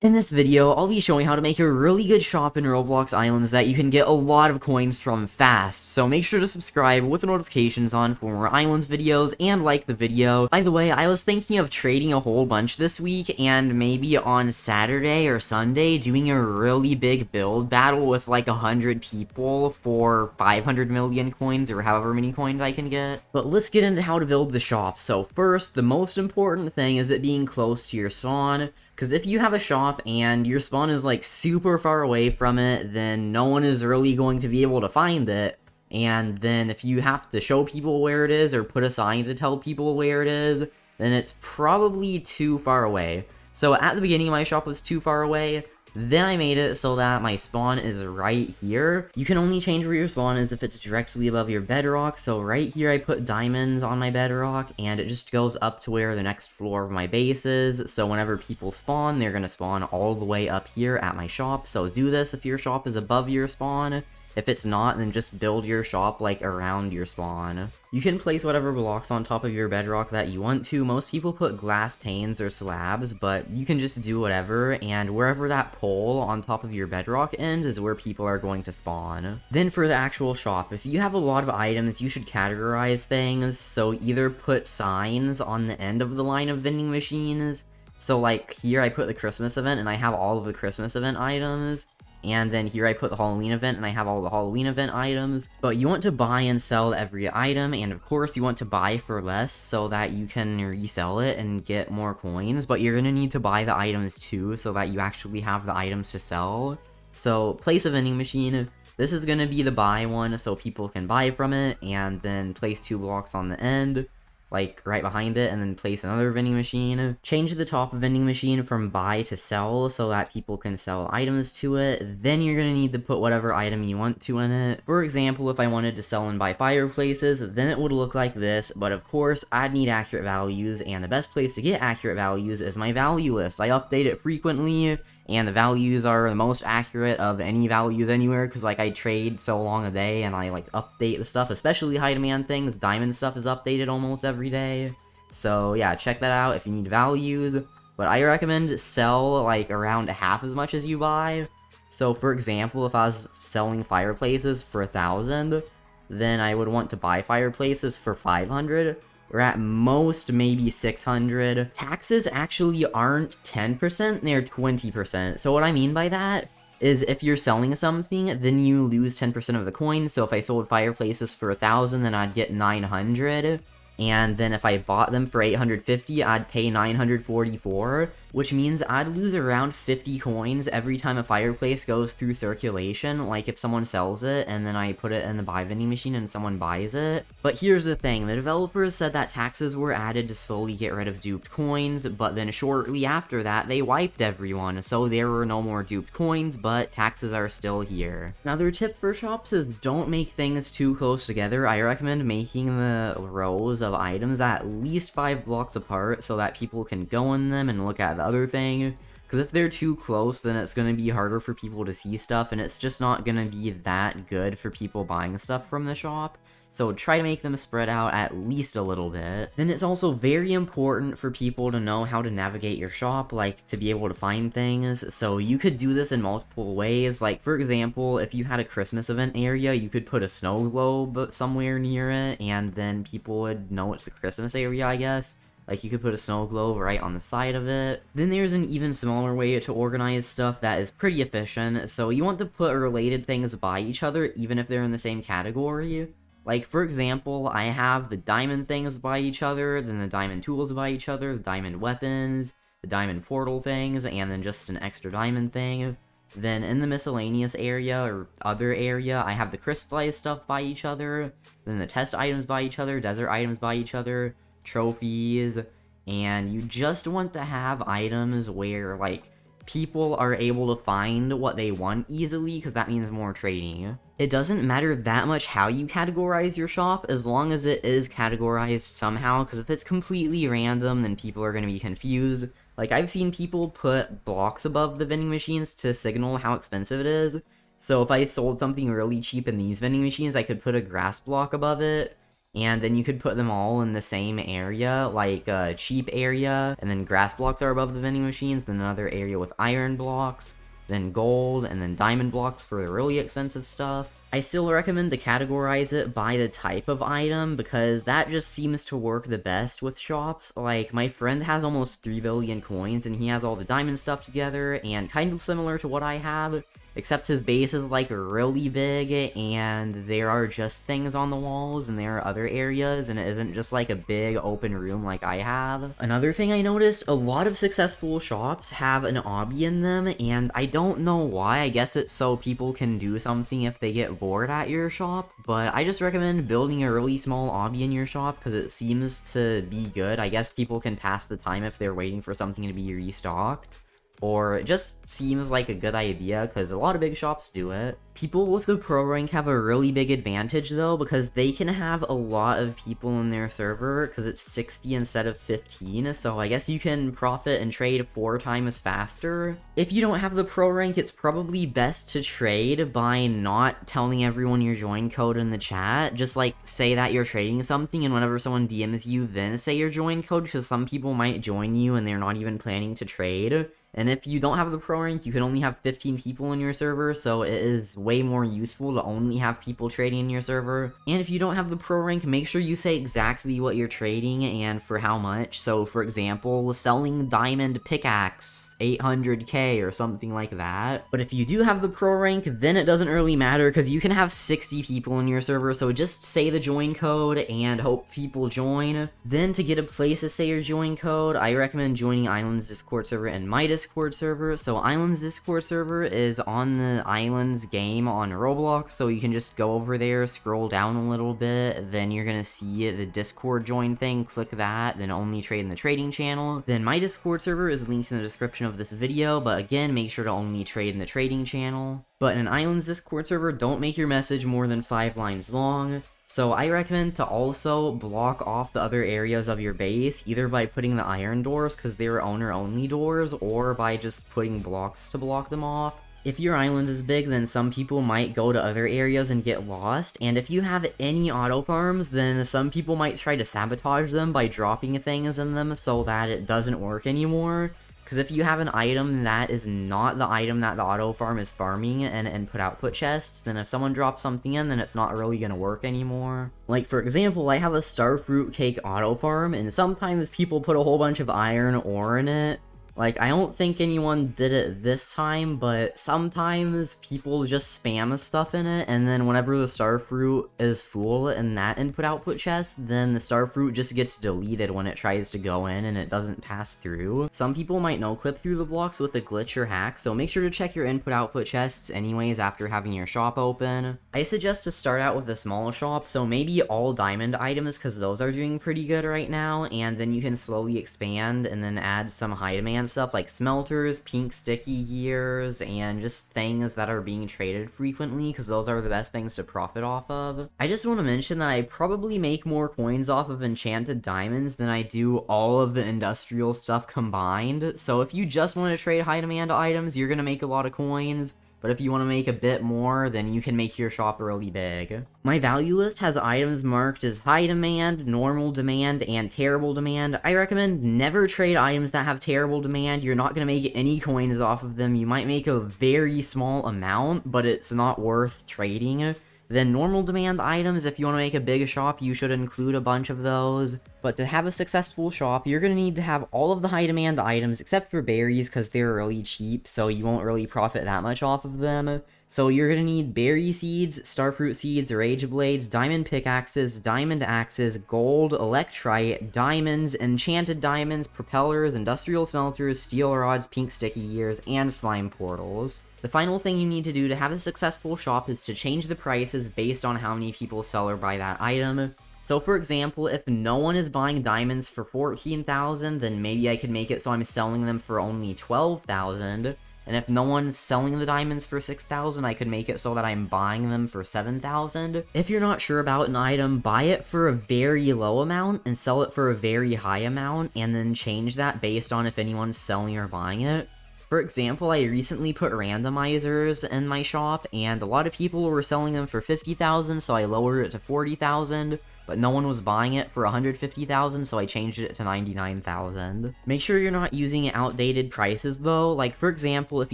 In this video, I'll be showing how to make a really good shop in Roblox Islands that you can get a lot of coins from fast, so make sure to subscribe with the notifications on for more Islands videos, and like the video. By the way, I was thinking of trading a whole bunch this week, and maybe on Saturday or Sunday, doing a really big build battle with like 100 people for 500 million coins, or however many coins I can get. But let's get into how to build the shop. So first, the most important thing is it being close to your spawn. Because if you have a shop and your spawn is like super far away from it, then no one is really going to be able to find it. And then if you have to show people where it is or put a sign to tell people where it is, then it's probably too far away. So at the beginning, my shop was too far away. Then I made it so that my spawn is right here. You can only change where your spawn is if it's directly above your bedrock. So right here I put diamonds on my bedrock, and it just goes up to where the next floor of my base is. So whenever people spawn, they're gonna spawn all the way up here at my shop. So do this if your shop is above your spawn. If it's not, then just build your shop like around your spawn. You can place whatever blocks on top of your bedrock that you want to. Most people put glass panes or slabs, but you can just do whatever, and wherever that pole on top of your bedrock ends is where people are going to spawn. Then for the actual shop, if you have a lot of items, you should categorize things. So either put signs on the end of the line of vending machines. So like here I put the Christmas event and I have all of the Christmas event items. And then here I put the Halloween event, and I have all the Halloween event items. But you want to buy and sell every item, and of course you want to buy for less so that you can resell it and get more coins. But you're going to need to buy the items too so that you actually have the items to sell. So place a vending machine. This is going to be the buy one so people can buy from it, and then place 2 blocks on the end, like right behind it, and then place another vending machine. Change the top vending machine from buy to sell so that people can sell items to it. Then you're gonna need to put whatever item you want to in it. For example, if I wanted to sell and buy fireplaces, then it would look like this, but of course I'd need accurate values, and the best place to get accurate values is my value list. I update it frequently, and the values are the most accurate of any values anywhere, because like I trade so long a day and I like update the stuff, especially high demand things. Diamond stuff is updated almost every day. So yeah, check that out if you need values. But I recommend sell like around half as much as you buy. So for example, if I was selling fireplaces for 1,000, then I would want to buy fireplaces for 500. Or at most, maybe 600. Taxes actually aren't 10%, they're 20%. So what I mean by that is if you're selling something, then you lose 10% of the coins. So if I sold fireplaces for 1,000, then I'd get 900. And then if I bought them for 850, I'd pay 944, which means I'd lose around 50 coins every time a fireplace goes through circulation, like if someone sells it and then I put it in the buy vending machine and someone buys it. But here's the thing, the developers said that taxes were added to slowly get rid of duped coins, but then shortly after that, they wiped everyone, so there were no more duped coins, but taxes are still here. Now their tip for shops is don't make things too close together. I recommend making the rows of items at least 5 blocks apart so that people can go in them and look at the other thing. Because if they're too close, then it's going to be harder for people to see stuff, and it's just not going to be that good for people buying stuff from the shop. So try to make them spread out at least a little bit. Then it's also very important for people to know how to navigate your shop, like to be able to find things. So you could do this in multiple ways. Like for example, if you had a Christmas event area, you could put a snow globe somewhere near it, and then people would know it's the Christmas area, I guess. Like you could put a snow globe right on the side of it. Then there's an even smaller way to organize stuff that is pretty efficient. So you want to put related things by each other, even if they're in the same category. Like, for example, I have the diamond things by each other, then the diamond tools by each other, the diamond weapons, the diamond portal things, and then just an extra diamond thing. Then in the miscellaneous area, or other area, I have the crystallized stuff by each other, then the test items by each other, desert items by each other, trophies, and you just want to have items where, like, people are able to find what they want easily, because that means more trading. It doesn't matter that much how you categorize your shop, as long as it is categorized somehow, because if it's completely random, then people are going to be confused. Like, I've seen people put blocks above the vending machines to signal how expensive it is. So if I sold something really cheap in these vending machines, I could put a grass block above it, And then you could put them all in the same area, like a cheap area, and then grass blocks are above the vending machines, then another area with iron blocks, then gold, and then diamond blocks for the really expensive stuff. I still recommend to categorize it by the type of item, because that just seems to work the best with shops. Like, my friend has almost 3 billion coins, and he has all the diamond stuff together, and kind of similar to what I have, except his base is like really big, and there are just things on the walls, and there are other areas, and it isn't just like a big open room like I have. Another thing I noticed, a lot of successful shops have an obby in them, and I don't know why. I guess it's so people can do something if they get bored at your shop, but I just recommend building a really small obby in your shop because it seems to be good. I guess people can pass the time if they're waiting for something to be restocked. Or it just seems like a good idea, because a lot of big shops do it. People with the pro rank have a really big advantage though, because they can have a lot of people in their server, because it's 60 instead of 15, so I guess you can profit and trade 4 times faster. If you don't have the pro rank, it's probably best to trade by not telling everyone your join code in the chat. Just like say that you're trading something, and whenever someone DMs you, then say your join code, because some people might join you and they're not even planning to trade. And if you don't have the pro rank, you can only have 15 people in your server, so it is way more useful to only have people trading in your server. And if you don't have the pro rank, make sure you say exactly what you're trading and for how much. So for example, selling diamond pickaxe, 800k or something like that. But if you do have the pro rank, then it doesn't really matter, because you can have 60 people in your server, so just say the join code and hope people join. Then to get a place to say your join code, I recommend joining Islands Discord server and my Discord server. So Islands Discord server is on the Islands game on Roblox, so you can just go over there, scroll down a little bit, then you're gonna see the Discord join thing, click that, then only trade in the trading channel. Then my Discord server is linked in the description of this video, but again, make sure to only trade in the trading channel. But in an Islands Discord server, don't make your message more than 5 lines long. So I recommend to also block off the other areas of your base, either by putting the iron doors, because they're owner-only doors, or by just putting blocks to block them off. If your island is big, then some people might go to other areas and get lost, and if you have any auto farms, then some people might try to sabotage them by dropping things in them so that it doesn't work anymore. Because if you have an item that is not the item that the auto farm is farming and input-output chests, then if someone drops something in, then it's not really going to work anymore. Like, for example, I have a starfruit cake auto farm, and sometimes people put a whole bunch of iron ore in it. Like, I don't think anyone did it this time, but sometimes people just spam stuff in it, and then whenever the starfruit is full in that input-output chest, then the starfruit just gets deleted when it tries to go in and it doesn't pass through. Some people might no-clip through the blocks with a glitch or hack, so make sure to check your input-output chests anyways after having your shop open. I suggest to start out with a small shop, so maybe all diamond items, because those are doing pretty good right now, and then you can slowly expand and then add some high demand stuff like smelters, pink sticky gears, and just things that are being traded frequently, because those are the best things to profit off of. I just want to mention that I probably make more coins off of enchanted diamonds than I do all of the industrial stuff combined, so if you just want to trade high demand items, you're gonna make a lot of coins. But if you want to make a bit more, then you can make your shop really big. My value list has items marked as high demand, normal demand, and terrible demand. I recommend never trade items that have terrible demand. You're not going to make any coins off of them. You might make a very small amount, but it's not worth trading. Then normal demand items, if you want to make a big shop, you should include a bunch of those. But to have a successful shop, you're going to need to have all of the high demand items, except for berries, because they're really cheap, so you won't really profit that much off of them. So you're going to need berry seeds, starfruit seeds, rage blades, diamond pickaxes, diamond axes, gold, electrite, diamonds, enchanted diamonds, propellers, industrial smelters, steel rods, pink sticky gears, and slime portals. The final thing you need to do to have a successful shop is to change the prices based on how many people sell or buy that item. So for example, if no one is buying diamonds for 14,000, then maybe I could make it so I'm selling them for only 12,000. And if no one's selling the diamonds for 6,000, I could make it so that I'm buying them for 7,000. If you're not sure about an item, buy it for a very low amount and sell it for a very high amount, and then change that based on if anyone's selling or buying it. For example, I recently put randomizers in my shop, and a lot of people were selling them for 50,000, so I lowered it to 40,000. but no one was buying it for 150,000, so I changed it to 99,000. Make sure you're not using outdated prices though. Like for example, if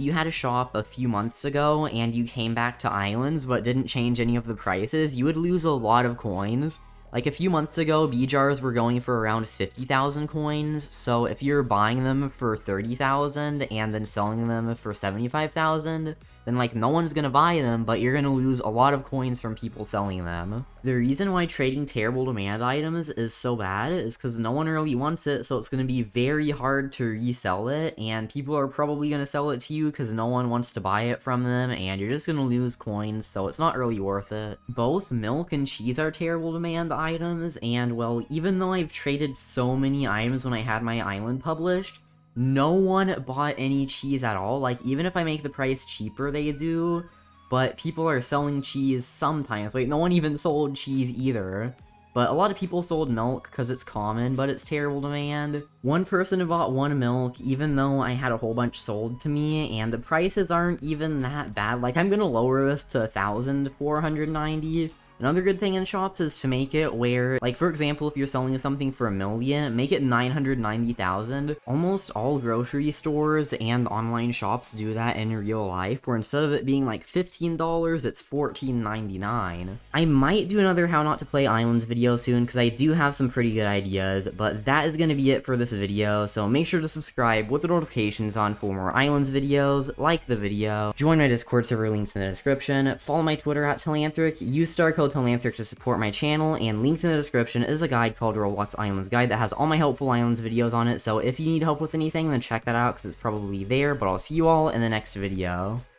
you had a shop a few months ago and you came back to Islands but didn't change any of the prices, you would lose a lot of coins. Like a few months ago, bee jars were going for around 50,000 coins, so if you're buying them for 30,000 and then selling them for 75,000, then like no one's gonna buy them, but you're gonna lose a lot of coins from people selling them. The reason why trading terrible demand items is so bad is because no one really wants it, so it's gonna be very hard to resell it, and people are probably gonna sell it to you because no one wants to buy it from them, and you're just gonna lose coins, so it's not really worth it. Both milk and cheese are terrible demand items, and well, even though I've traded so many items when I had my island published, no one bought any cheese at all. Like, even if I make the price cheaper, they do, but people are selling cheese sometimes. Wait, no one even sold cheese either. But a lot of people sold milk because it's common, but it's terrible demand. One person bought one milk, even though I had a whole bunch sold to me, and the prices aren't even that bad. Like, I'm gonna lower this to 1,490. Another good thing in shops is to make it where, like for example, if you're selling something for 1 million, make it 990,000. Almost all grocery stores and online shops do that in real life, where instead of it being like $15, it's $14.99. I might do another how not to play islands video soon, because I do have some pretty good ideas, but that is going to be it for this video, so make sure to subscribe with the notifications on for more islands videos, like the video, join my Discord server linked in the description, follow my Twitter at Telanthric, use star code Telanthric to support my channel, and linked in the description is a guide called Roblox Islands Guide that has all my helpful islands videos on it, so if you need help with anything, then check that out because it's probably there, but I'll see you all in the next video.